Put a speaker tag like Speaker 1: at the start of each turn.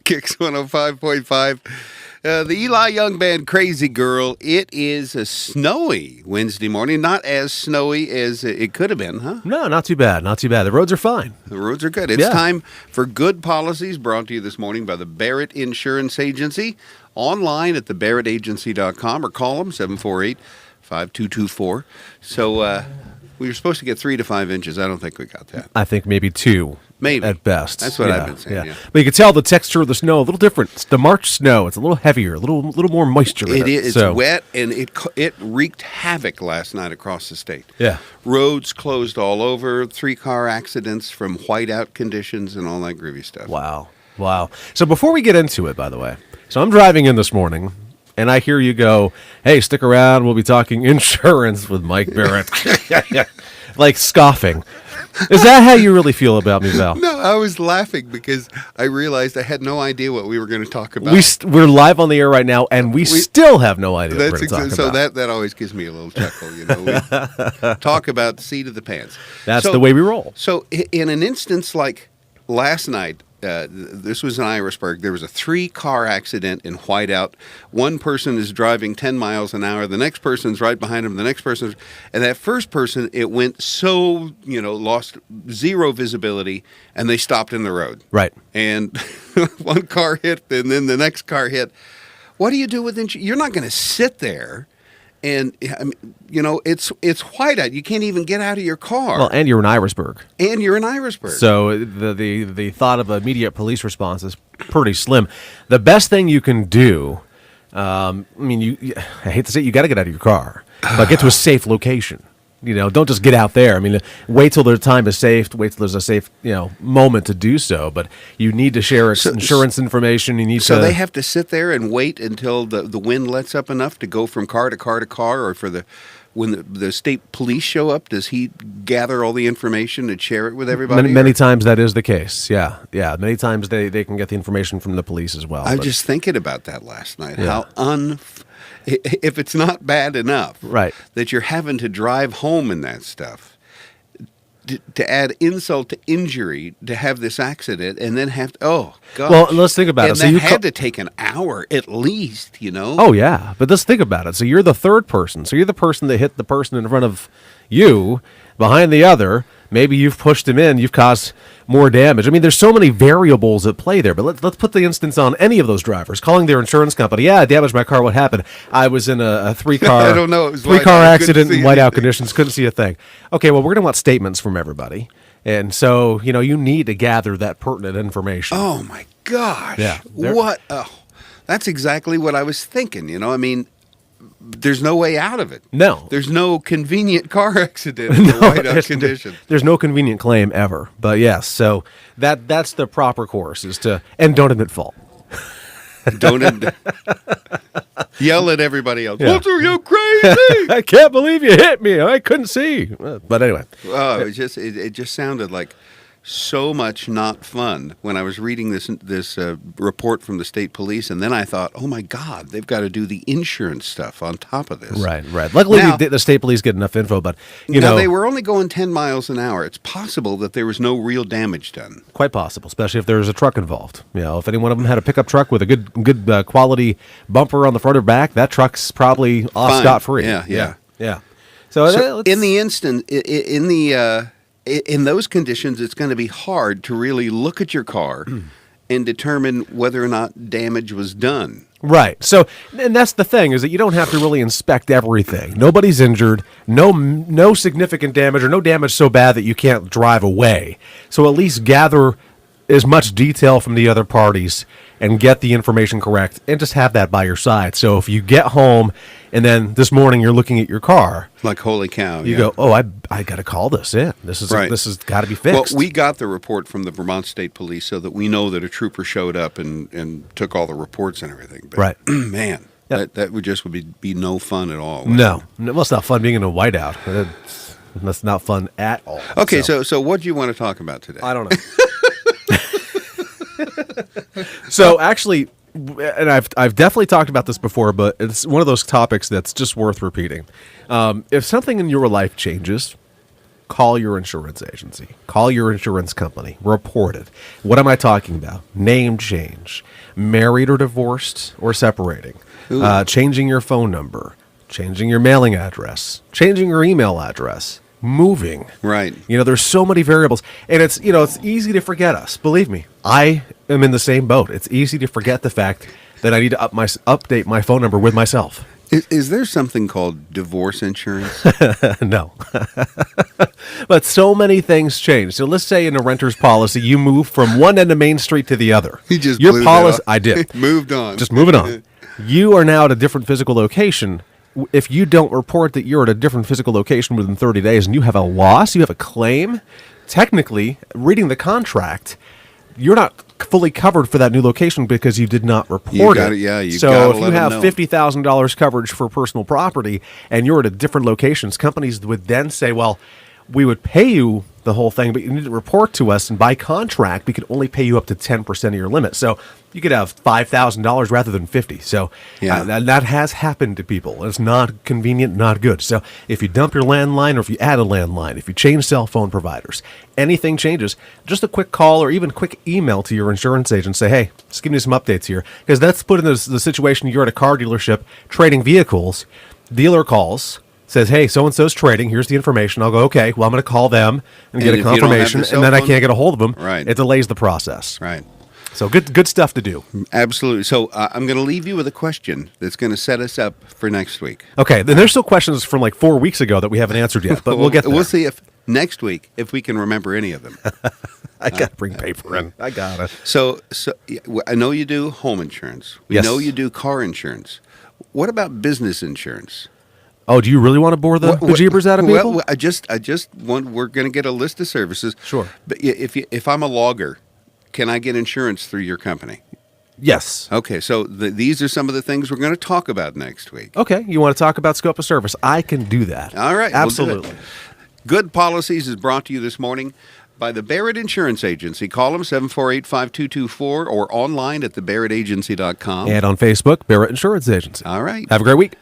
Speaker 1: Kicks 105.5. The Eli Young Band, Crazy Girl. It is a snowy Wednesday morning. Not as snowy as it could have been, huh?
Speaker 2: No, not too bad. Not too bad. The roads are fine.
Speaker 1: The roads are good. It's time for Good Policies, brought to you this morning by the Barrett Insurance Agency. Online at thebarrettagency.com or call them 748-5224. So we were supposed to get 3 to 5 inches. I don't think we got that.
Speaker 2: I think maybe 2.
Speaker 1: Maybe.
Speaker 2: At best.
Speaker 1: That's what I've been saying, yeah.
Speaker 2: But you can tell the texture of the snow a little different. It's the March snow. It's a little heavier, a little more moisture in it.
Speaker 1: It is. It's wet, and it wreaked havoc last night across the state.
Speaker 2: Yeah.
Speaker 1: Roads closed all over, 3-car accidents from whiteout conditions and all that groovy stuff.
Speaker 2: Wow. So before we get into it, by the way, so I'm driving in this morning, and I hear you go, hey, stick around. We'll be talking insurance with Mike Barrett. Like scoffing. Is that how you really feel about me, Val?
Speaker 1: No, I was laughing because I realized I had no idea what we were going to talk about.
Speaker 2: We're live on the air right now, and we still have no idea what we're going to talk about.
Speaker 1: So that always gives me a little chuckle. You know, we talk about the seat of the pants.
Speaker 2: That's the way we roll.
Speaker 1: So in an instance like last night, this was in Irisburg. There was a 3-car accident in whiteout. One person is driving 10 miles an hour. The next person's right behind him. The next person, and that first person, it went so, lost zero visibility, and they stopped in the road.
Speaker 2: Right.
Speaker 1: And one car hit, and then the next car hit. What do you do with insurance? You're not going to sit there. And, it's whiteout. You can't even get out of your car.
Speaker 2: Well, and you're in Irisburg.
Speaker 1: So
Speaker 2: the thought of immediate police response is pretty slim. The best thing you can do, I hate to say it, you got to get out of your car, but get to a safe location. Don't just get out there. Wait till the time is safe. Wait till there's a safe, moment to do so. But you need to share insurance information. So
Speaker 1: they have to sit there and wait until the wind lets up enough to go from car to car to car, or when the state police show up, does he gather all the information and share it with everybody?
Speaker 2: Many times that is the case. Yeah. Many times they can get the information from the police as well.
Speaker 1: I was just thinking about that last night. Yeah. If it's not bad enough,
Speaker 2: right,
Speaker 1: that you're having to drive home in that stuff, to add insult to injury, to have this accident, and then have to, oh, gosh.
Speaker 2: Well, let's think about it.
Speaker 1: So you had to take an hour at least,
Speaker 2: Oh, yeah, but let's think about it. So you're the third person. So you're the person that hit the person in front of you, behind the other. Maybe you've pushed him in. You've caused more damage. There's so many variables at play there. But let's put the instance on any of those drivers calling their insurance company. Yeah, I damaged my car. What happened? I was in a 3-car.
Speaker 1: I don't know. It was
Speaker 2: 3-car accident in whiteout conditions. Couldn't see a thing. Okay, well, we're going to want statements from everybody, and so you need to gather that pertinent information.
Speaker 1: Oh my gosh!
Speaker 2: Yeah.
Speaker 1: That's exactly what I was thinking. There's no way out of it.
Speaker 2: No.
Speaker 1: There's no convenient car accident in the whiteout condition.
Speaker 2: There's no convenient claim ever. But yes, so that's the proper course and don't admit fault.
Speaker 1: Don't yell at everybody else. Yeah. What are you crazy?
Speaker 2: I can't believe you hit me. I couldn't see. But anyway.
Speaker 1: It just sounded like so much not fun when I was reading this report from the state police, and then I thought, oh my God, they've got to do the insurance stuff on top of this.
Speaker 2: Right. Luckily, the state police get enough info, but
Speaker 1: they were only going 10 miles an hour. It's possible that there was no real damage done.
Speaker 2: Quite possible, especially if there was a truck involved. If any one of them had a pickup truck with a good quality bumper on the front or back, that truck's probably off scot-free.
Speaker 1: Yeah.
Speaker 2: So
Speaker 1: in the instant, in those conditions, it's going to be hard to really look at your car and determine whether or not damage was done.
Speaker 2: Right. So, and that's the thing, is that you don't have to really inspect everything. Nobody's injured, no significant damage, or no damage so bad that you can't drive away. So at least gather as much detail from the other parties and get the information correct, and just have that by your side. So if you get home and then this morning you're looking at your car,
Speaker 1: like, holy cow,
Speaker 2: you go, oh, I got to call this in. This is got to be fixed.
Speaker 1: Well, we got the report from the Vermont State Police so that we know that a trooper showed up and took all the reports and everything. But,
Speaker 2: right,
Speaker 1: man, that would be no fun at all.
Speaker 2: No, well, it's not fun being in a whiteout. That's not fun at all.
Speaker 1: Okay, so what do you want to talk about today?
Speaker 2: I don't know. So actually, and I've definitely talked about this before, but it's one of those topics that's just worth repeating. If something in your life changes, call your insurance agency, call your insurance company, report it. What am I talking about? Name change, married or divorced or separating, changing your phone number, changing your mailing address, changing your email address, moving.
Speaker 1: Right.
Speaker 2: There's so many variables, and it's easy to forget us. Believe me, I am in the same boat. It's easy to forget the fact that I need to update my phone number with myself.
Speaker 1: Is there something called divorce insurance?
Speaker 2: No. But so many things change. So let's say in a renter's policy, you move from one end of Main Street to the other.
Speaker 1: You just
Speaker 2: Your
Speaker 1: blew that
Speaker 2: policy,
Speaker 1: off.
Speaker 2: I did.
Speaker 1: Moved on.
Speaker 2: Just moving on. You are now at a different physical location. If you don't report that you're at a different physical location within 30 days and you have a loss, you have a claim, technically, reading the contract, you're not fully covered for that new location because you did not report it. So if you have $50,000 coverage for personal property and you're at a different locations, companies would then say, well, we would pay you the whole thing, but you need to report to us, and by contract, we could only pay you up to 10% of your limit. So you could have $5,000 rather than $50,000. So that has happened to people. It's not convenient, not good. So if you dump your landline, or if you add a landline, if you change cell phone providers, anything changes, just a quick call or even quick email to your insurance agent. Say, hey, just give me some updates here. Because that's put in the situation you're at a car dealership trading vehicles. Dealer calls, says, hey, so-and-so's trading. Here's the information. I'll go, okay, well, I'm going to call them and get a confirmation, and then I can't get a hold of them.
Speaker 1: Right.
Speaker 2: It delays the process.
Speaker 1: Right.
Speaker 2: So good stuff to do.
Speaker 1: Absolutely. So I'm going to leave you with a question that's going to set us up for next week.
Speaker 2: Okay, then there's still questions from like 4 weeks ago that we haven't answered yet, but we'll get there.
Speaker 1: We'll see if next week, if we can remember any of them.
Speaker 2: I got to bring paper in. I got it.
Speaker 1: So I know you do home insurance. We
Speaker 2: Yes.
Speaker 1: know you do car insurance. What about business insurance?
Speaker 2: Oh, do you really want to bore the bejeebers out of people?
Speaker 1: Well, I just want. We're going to get a list of services.
Speaker 2: Sure.
Speaker 1: But if I'm a logger, can I get insurance through your company?
Speaker 2: Yes.
Speaker 1: Okay, so these are some of the things we're going to talk about next week.
Speaker 2: Okay, you want to talk about scope of service? I can do that.
Speaker 1: All right.
Speaker 2: Absolutely.
Speaker 1: We'll do it. Good Policies is brought to you this morning by the Barrett Insurance Agency. Call them 748-5224 or online at thebarrettagency.com.
Speaker 2: And on Facebook, Barrett Insurance Agency.
Speaker 1: All right.
Speaker 2: Have a great week.